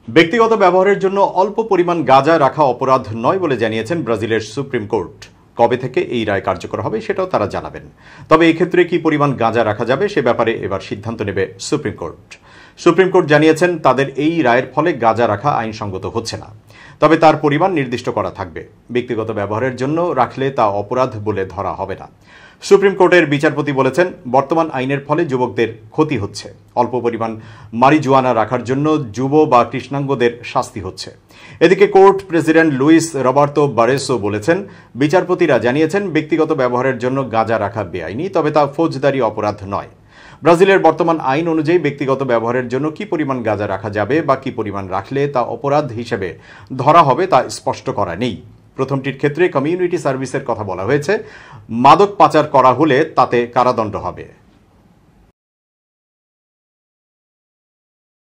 ব্যক্তিগত ব্যবহারের জন্য অল্প পরিমাণ গাঁজা রাখা অপরাধ নয় বলে জানিয়েছেন ব্রাজিলের সুপ্রিম কোর্ট। কবে থেকে এই রায় কার্যকর হবে সেটাও তারা জানাবেন। তবে এক্ষেত্রে কি পরিমাণ গাঁজা রাখা যাবে সে ব্যাপারে এবার সিদ্ধান্ত নেবে সুপ্রিম কোর্ট। সুপ্রিম কোর্ট জানিয়েছেন তাদের এই রায়ের ফলে গাঁজা রাখা আইনসঙ্গত হচ্ছে না, তবে তার পরিমাণ নির্দিষ্ট করা থাকবে। ব্যক্তিগত ব্যবহারের জন্য রাখলে তা অপরাধ বলে ধরা হবে না। সুপ্রিম কোর্টের বিচারপতি বলেছেন, বর্তমান আইনের ফলে যুবকদের ক্ষতি হচ্ছে। অল্প পরিমাণ মারিজুয়ানা রাখার জন্য যুব বা কৃষ্ণাঙ্গদের শাস্তি হচ্ছে। এদিকে কোর্ট প্রেসিডেন্ট লুইস রবার্তো বারেসো বলেছেন, বিচারপতিরা জানিয়েছেন ব্যক্তিগত ব্যবহারের জন্য গাঁজা রাখা বেআইনি, তবে তা ফৌজদারি অপরাধ নয়। ব্রাজিলের বর্তমান আইন অনুযায়ী ব্যক্তিগত ব্যবহারের জন্য কি পরিমাণ গাঁজা রাখা যাবে বা কি পরিমাণ রাখলে তা অপরাধ হিসেবে ধরা হবে তা স্পষ্ট করা নেই। প্রথমটির ক্ষেত্রে কমিউনিটি সার্ভিসের কথা বলা হয়েছে। মাদক পাচার করা হলে তাতে কারাদণ্ড হবে।